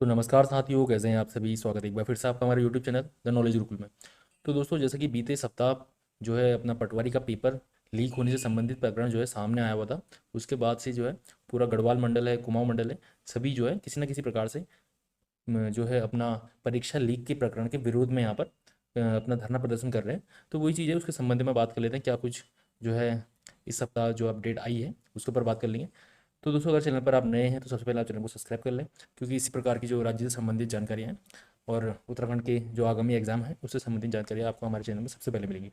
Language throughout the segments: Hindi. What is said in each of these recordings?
तो नमस्कार साथियों, कैसे हैं आप सभी। स्वागत है एक बार फिर से आपका हमारे YouTube channel the knowledge Gurukul में। तो दोस्तों, जैसा कि बीते सप्ताह जो है अपना पटवारी का पेपर लीक होने से संबंधित प्रकरण जो है सामने आया हुआ था। उसके बाद से जो है पूरा गढ़वाल मंडल है, कुमाऊं मंडल है, सभी जो है किसी न किसी प्रकार से जो है अपना परीक्षा लीक के प्रकरण के विरोध में यहाँ पर अपना धरना प्रदर्शन कर रहे हैं। तो वही चीज़ है, उसके संबंध में बात कर लेते हैं। क्या कुछ जो है इस सप्ताह जो अपडेट आई है उसके ऊपर बात कर लेंगे। तो दोस्तों, अगर चैनल पर आप नए हैं तो सबसे पहले आप चैनल को सब्सक्राइब कर लें, क्योंकि इसी प्रकार की जो राज्य से संबंधित जानकारियाँ हैं और उत्तराखंड के जो आगामी एग्जाम है उससे संबंधित जानकारियाँ आपको हमारे चैनल में सबसे पहले मिलेंगी।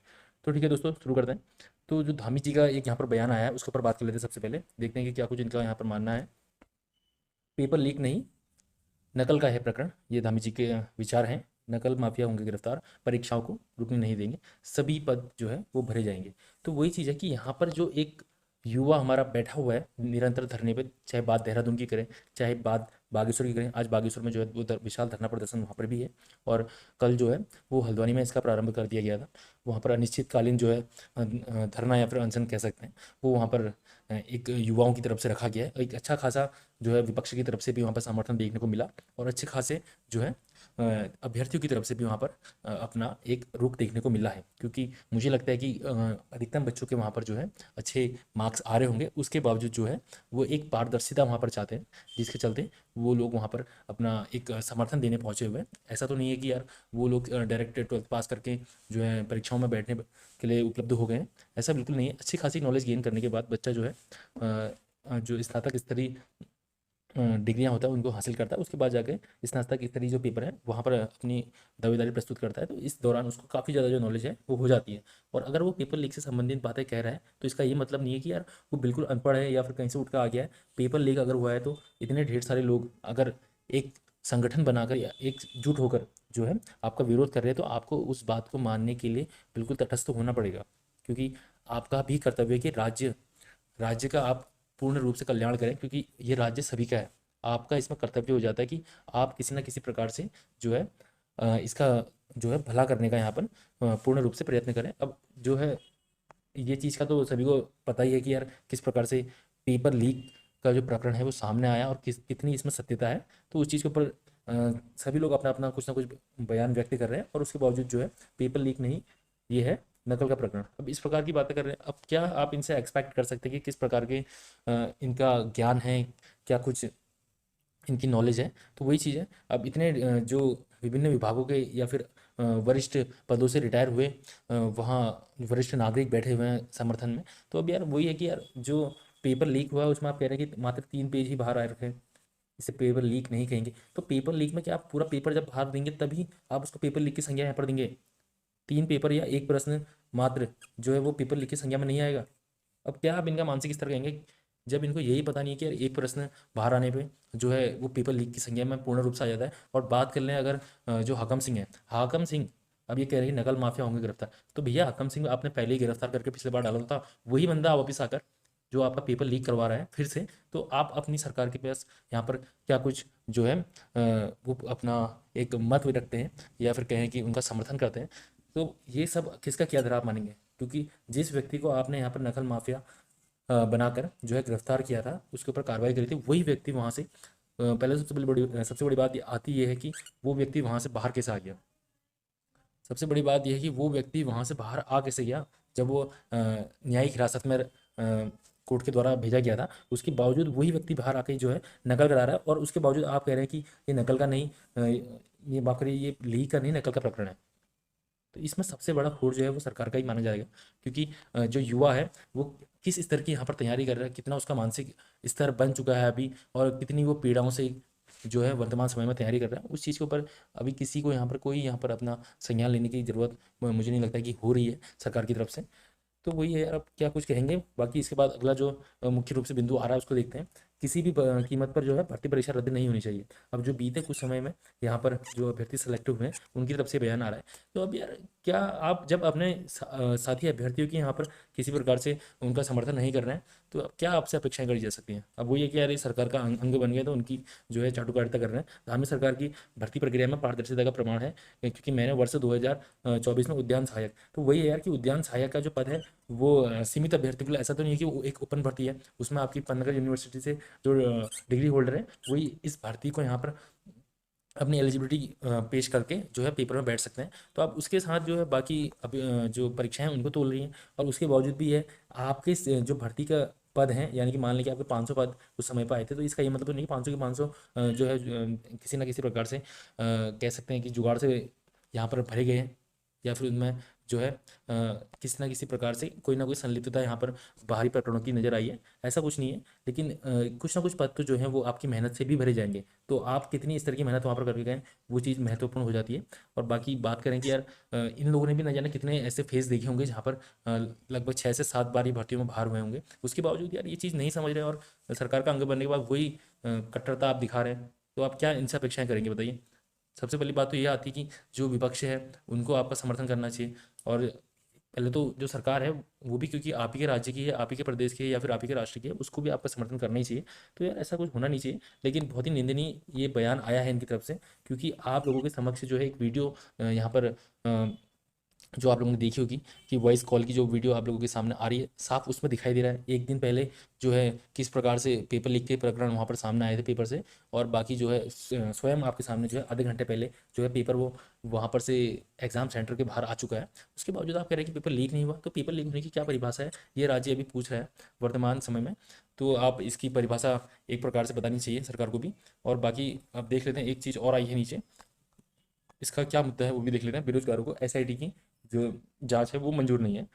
तो ठीक है दोस्तों, शुरू करते हैं। तो जो धामी जी का एक यहाँ पर बयान आया है उसके ऊपर बात कर लेते हैं। सबसे पहले देखते हैं कि क्या कुछ इनका यहाँ पर मानना है। पेपर लीक नहीं, नकल का है प्रकरण, ये धामी जी के विचार हैं। नकल माफिया होंगे गिरफ्तार, परीक्षाओं को रुकने नहीं देंगे, सभी पद जो है वो भरे जाएंगे। तो वही चीज़ है कि यहाँ पर जो एक युवा हमारा बैठा हुआ है निरंतर धरने पे, चाहे बात देहरादून की करें, चाहे बात बागेश्वर की करें। आज बागेश्वर में जो है वो विशाल धरना प्रदर्शन वहाँ पर भी है। और कल जो है वो हल्द्वानी में इसका प्रारंभ कर दिया गया था। वहाँ पर अनिश्चितकालीन जो है धरना या फिर अनशन कह सकते हैं, वो वहाँ पर एक युवाओं की तरफ से रखा गया है। एक अच्छा खासा जो है विपक्ष की तरफ से भी वहाँ पर समर्थन देखने को मिला, और अच्छे खासे जो है अभ्यर्थियों की तरफ से भी वहाँ पर अपना एक रुख देखने को मिला है। क्योंकि मुझे लगता है कि अधिकतम बच्चों के वहाँ पर जो है अच्छे मार्क्स आ रहे होंगे, उसके बावजूद जो है वो एक पारदर्शिता वहाँ पर चाहते हैं, जिसके चलते वो लोग वहाँ पर अपना एक समर्थन देने पहुँचे हुए हैं। ऐसा तो नहीं है कि यार वो लोग डायरेक्ट 12th पास करके जो है परीक्षाओं में बैठने के लिए उपलब्ध हो गए हैं। ऐसा बिल्कुल नहीं है। अच्छी खासी नॉलेज गेन करने के बाद बच्चा जो है जो स्नातक स्तरीय डिग्रियाँ होता है उनको हासिल करता है। उसके बाद जाके स्नातक स्तरीय जो पेपर है वहाँ पर अपनी दावेदारी प्रस्तुत करता है। तो इस दौरान उसको काफ़ी ज़्यादा जो नॉलेज है वो हो जाती है। और अगर वो पेपर लीक से संबंधित बातें कह रहा है तो इसका ये मतलब नहीं है कि यार वो बिल्कुल अनपढ़ है या फिर कहीं से उठ कर आ गया है। पेपर लीक अगर हुआ है तो इतने ढेर सारे लोग अगर एक संगठन बनाकर या एकजुट होकर जो है आपका विरोध कर रहे हैं, तो आपको उस बात को मानने के लिए बिल्कुल तटस्थ होना पड़ेगा। क्योंकि आपका भी कर्तव्य है कि राज्य राज्य का आप पूर्ण रूप से कल्याण करें, क्योंकि ये राज्य सभी का है। आपका इसमें कर्तव्य हो जाता है कि आप किसी न किसी प्रकार से जो है इसका जो है भला करने का यहाँ पर पूर्ण रूप से प्रयत्न करें। अब जो है ये चीज़ का तो सभी को पता ही है कि यार किस प्रकार से पेपर लीक का जो प्रकरण है वो सामने आया और कितनी इसमें सत्यता है। तो उस चीज़ के ऊपर सभी लोग अपना अपना कुछ ना कुछ बयान व्यक्त कर रहे हैं, और उसके बावजूद जो है पेपर लीक नहीं, ये है नकल का प्रकरण। अब इस प्रकार की बातें कर रहे हैं। अब क्या आप इनसे एक्सपेक्ट कर सकते हैं कि किस प्रकार के इनका ज्ञान है, क्या कुछ इनकी नॉलेज है। तो वही चीज़ है। अब इतने जो विभिन्न विभागों के या फिर वरिष्ठ पदों से रिटायर हुए वहाँ वरिष्ठ नागरिक बैठे हुए हैं समर्थन में। तो अब यार वही है कि यार जो पेपर लीक हुआ है उसमें आप कह रहे हैं कि मात्र 3 पेज ही बाहर आ रखे हैं, इसे पेपर लीक नहीं कहेंगे। तो पेपर लीक में क्या आप पूरा पेपर जब बाहर देंगे तभी आप उसको पेपर लीक की संज्ञा यहाँ पर देंगे? 3 पेपर या एक प्रश्न मात्र जो है वो पेपर लीक की संज्ञा में नहीं आएगा। अब क्या आप इनका मानसिक स्तर कहेंगे, जब इनको यही पता नहीं है कि यार एक प्रश्न बाहर आने पे जो है वो पेपर लीक की संज्ञा में पूर्ण रूप से आ जाता है। और बात कर लें अगर जो हाकम सिंह है, हाकम सिंह अब ये कह रहे हैं कि नकल माफिया होंगे गिरफ्तार। तो भैया हाकम सिंह आपने पहले ही गिरफ्तार करके पिछले बार डाला था, वही बंदा वापस आकर जो आपका पेपर लीक करवा रहा है फिर से। तो आप अपनी सरकार के पास यहाँ पर क्या कुछ जो है वो अपना एक मत रखते हैं या फिर कहें कि उनका समर्थन करते हैं। तो ये सब किसका क्या धरा आप मानेंगे? क्योंकि जिस व्यक्ति को आपने यहाँ पर नकल माफिया बनाकर जो है गिरफ्तार किया था, उसके ऊपर कार्रवाई करी थी, वही व्यक्ति वहाँ से पहले सबसे बड़ी बात आती ये है कि वो व्यक्ति वहाँ से बाहर कैसे आ गया। सबसे बड़ी बात यह है कि वो व्यक्ति वहाँ से बाहर आ कैसे गया, जब वो न्यायिक हिरासत में कोर्ट के द्वारा भेजा गया था। उसके बावजूद वही व्यक्ति बाहर आके जो है नकल करा रहा है, और उसके बावजूद आप कह रहे हैं कि ये नकल का नहीं, ये माफ करिए, ये लीक का नहीं, नकल का प्रकरण है। तो इसमें सबसे बड़ा खोट जो है वो सरकार का ही माना जाएगा। क्योंकि जो युवा है वो किस स्तर की यहाँ पर तैयारी कर रहा है, कितना उसका मानसिक स्तर बन चुका है अभी, और कितनी वो पीड़ाओं से जो है वर्तमान समय में तैयारी कर रहा है, उस चीज़ के ऊपर अभी किसी को यहाँ पर कोई यहाँ पर अपना संज्ञान लेने की ज़रूरत मुझे नहीं लगता कि हो रही है सरकार की तरफ से। तो वही है यार, अब क्या कुछ कहेंगे। बाकी इसके बाद अगला जो मुख्य रूप से बिंदु आ रहा है उसको देखते हैं। किसी भी कीमत पर जो है भर्ती परीक्षा रद्द नहीं होनी चाहिए। अब जो बीते कुछ समय में यहाँ पर जो अभ्यर्थी सेलेक्ट हुए हैं उनकी तरफ से बयान आ रहा है। तो अब यार क्या आप जब अपने साथी अभ्यर्थियों की यहाँ पर किसी प्रकार से उनका समर्थन नहीं कर रहे हैं, तो अब क्या आपसे अपेक्षाएं करी जा सकती हैं? अब वो ये कि यार ये सरकार का अंग बन गया तो उनकी जो है चाटुकारिता कर रहे हैं। धार्मिक सरकार की भर्ती प्रक्रिया में पारदर्शिता का प्रमाण है। क्योंकि मैंने वर्ष 2024 में उद्यान सहायक, तो वही है यार कि उद्यान सहायक का जो पद है वो सीमित अभ्यर्थियों के लिए, ऐसा तो नहीं है कि वो एक ओपन भर्ती है। उसमें आपकी 15 यूनिवर्सिटी से जो डिग्री होल्डर है वही इस भर्ती को यहाँ पर अपनी एलिजिबिलिटी पेश करके जो है पेपर में बैठ सकते हैं। तो आप उसके साथ जो है बाकी अभी जो परीक्षाएं हैं उनको तोल रही हैं, और उसके बावजूद भी है आपके जो भर्ती का पद हैं, यानी कि मान लें कि आपके 500 पद उस समय पर आए थे, तो इसका ये मतलब तो नहीं 500 के 500 जो है किसी ना किसी प्रकार से कह सकते हैं कि जुगाड़ से यहाँ पर भरे गए हैं, या फिर उनमें जो है किसी ना किसी प्रकार से कोई ना कोई संलिप्तता यहाँ पर बाहरी प्रकरणों की नज़र आई है। ऐसा कुछ नहीं है, लेकिन कुछ ना कुछ पद तो जो है वो आपकी मेहनत से भी भरे जाएंगे। तो आप कितनी इस तरह की मेहनत वहाँ पर करके गए, वो चीज़ महत्वपूर्ण हो जाती है। और बाकी बात करें कि यार इन लोगों ने भी ना जाने कितने ऐसे फेज देखे होंगे जहाँ पर लगभग 6 से 7 बार ये भर्तियों में बाहर हुए होंगे, उसके बावजूद यार ये चीज़ नहीं समझ रहे, और सरकार का अंग बनने के बाद वही कट्टरता आप दिखा रहे हैं। तो आप क्या इनसे अपेक्षाएं करेंगे बताइए। सबसे पहली बात तो ये आती है कि जो विपक्ष है उनको आपका समर्थन करना चाहिए। और पहले तो जो सरकार है वो भी, क्योंकि आप ही के राज्य की है, आप ही के प्रदेश की है, या फिर आप ही के राष्ट्र की है, उसको भी आपका समर्थन करना ही चाहिए। तो यार ऐसा कुछ होना नहीं चाहिए। लेकिन बहुत ही निंदनीय ये बयान आया है इनकी तरफ से, क्योंकि आप लोगों के समक्ष जो है एक वीडियो यहाँ पर जो आप लोगों ने देखी होगी कि वॉइस कॉल की जो वीडियो आप लोगों के सामने आ रही है, साफ उसमें दिखाई दे रहा है एक दिन पहले जो है किस प्रकार से पेपर लीक के प्रकरण वहाँ पर सामने आए थे पेपर से, और बाकी जो है स्वयं आपके सामने जो है आधे घंटे पहले जो है पेपर वो वहाँ पर से एग्जाम सेंटर के बाहर आ चुका है। उसके बावजूद आप कह रहे हैं कि पेपर लीक नहीं हुआ, तो पेपर लीक होने की क्या परिभाषा है, ये राज्य अभी पूछ रहा है वर्तमान समय में। तो आप इसकी परिभाषा एक प्रकार से बतानी चाहिए सरकार को भी। और बाकी आप देख लेते हैं एक चीज़ और आई है नीचे, इसका क्या मुद्दा है वो भी देख लेते हैं। बेरोजगारों को एसआईटी की जो जांच है वो मंजूर नहीं है,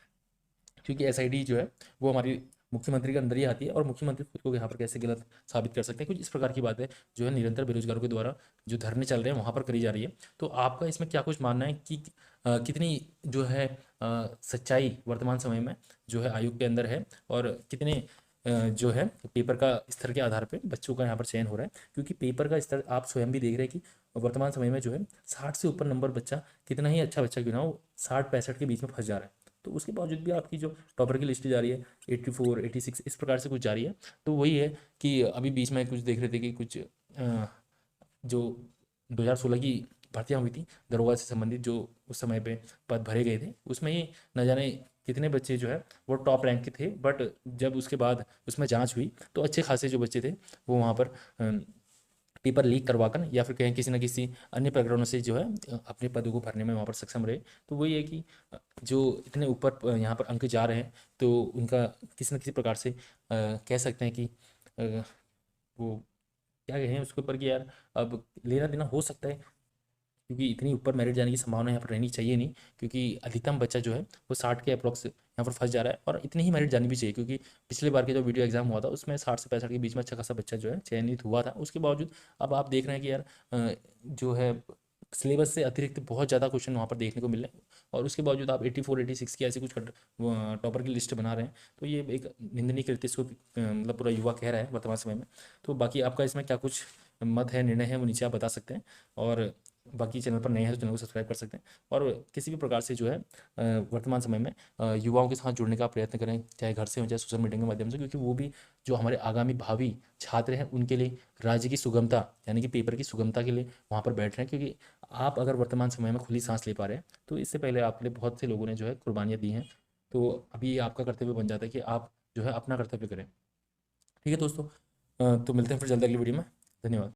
क्योंकि एसआईटी जो है वो हमारी मुख्यमंत्री के अंदर ही आती है, और मुख्यमंत्री खुद को यहाँ पर कैसे गलत साबित कर सकते हैं। कुछ इस प्रकार की बातें जो है निरंतर बेरोजगारों के द्वारा जो धरने चल रहे हैं वहाँ पर करी जा रही है। तो आपका इसमें क्या कुछ मानना है कि कितनी जो है सच्चाई वर्तमान समय में जो है आयोग के अंदर है, और कितने जो है पेपर का स्तर के आधार पे बच्चों का यहाँ पर चयन हो रहा है। क्योंकि पेपर का स्तर आप स्वयं भी देख रहे हैं कि वर्तमान समय में जो है 60 से ऊपर नंबर बच्चा, कितना ही अच्छा बच्चा क्यों ना हो, 60-65 के बीच में फंस जा रहा है। तो उसके बावजूद भी आपकी जो टॉपर की लिस्ट जा रही है 84 86 इस प्रकार से कुछ जा रही है। तो वही है कि अभी बीच में कुछ देख रहे थे कि कुछ जो 2016 की भर्तियां हुई थी दरोगा से संबंधित, जो उस समय पे पद भरे गए थे, उसमें ही न जाने कितने बच्चे जो है वो टॉप रैंक के थे। बट जब उसके बाद उसमें जांच हुई तो अच्छे खासे जो बच्चे थे वो वहाँ पर पेपर लीक करवाकर या फिर कहीं किसी न किसी अन्य प्रकरणों से जो है अपने पदों को भरने में वहाँ पर सक्षम रहे। तो वही है कि जो इतने ऊपर यहाँ पर अंक जा रहे हैं, तो उनका किसी न किसी प्रकार से कह सकते हैं कि वो क्या कहें उसके ऊपर कि यार अब लेना देना हो सकता है, क्योंकि इतनी ऊपर मेरिट जाने की संभावना यहाँ पर रहनी चाहिए नहीं। क्योंकि अधिकतम बच्चा जो है वो 60 के अप्रॉक्स यहाँ पर फंस जा रहा है, और इतनी ही मेरिट जानी भी चाहिए। क्योंकि पिछले बार के जो वीडियो एग्जाम हुआ था उसमें 60 से 65 के बीच में अच्छा खासा बच्चा जो है चयनित हुआ था। उसके बावजूद अब आप देख रहे हैं कि यार जो है सिलेबस से अतिरिक्त बहुत ज़्यादा क्वेश्चन वहाँ पर देखने को मिल रहे हैं, और उसके बावजूद आप 84 86 की ऐसी कुछ टॉपर की लिस्ट बना रहे हैं। तो ये एक निंदनीय कृत्य इसको मतलब पूरा युवा कह रहा है वर्तमान समय में। तो बाकी आपका इसमें क्या कुछ मत है, निर्णय है, वो नीचे आप बता सकते हैं। और बाकी चैनल पर नए हैं तो चैनल को सब्सक्राइब कर सकते हैं। और किसी भी प्रकार से जो है वर्तमान समय में युवाओं के साथ जुड़ने का प्रयत्न करें, चाहे घर से हो चाहे सोशल मीडिया के माध्यम से, क्योंकि वो भी जो हमारे आगामी भावी छात्र हैं उनके लिए राज्य की सुगमता यानी कि पेपर की सुगमता के लिए वहाँ पर बैठ रहे हैं। क्योंकि आप अगर वर्तमान समय में खुली सांस ले पा रहे हैं तो इससे पहले आपके लिए बहुत से लोगों ने जो है कुर्बानियाँ दी हैं। तो अभी आपका कर्तव्य बन जाता है कि आप जो है अपना कर्तव्य करें। ठीक है दोस्तों, तो मिलते हैं फिर जल्दी अगली वीडियो में। धन्यवाद।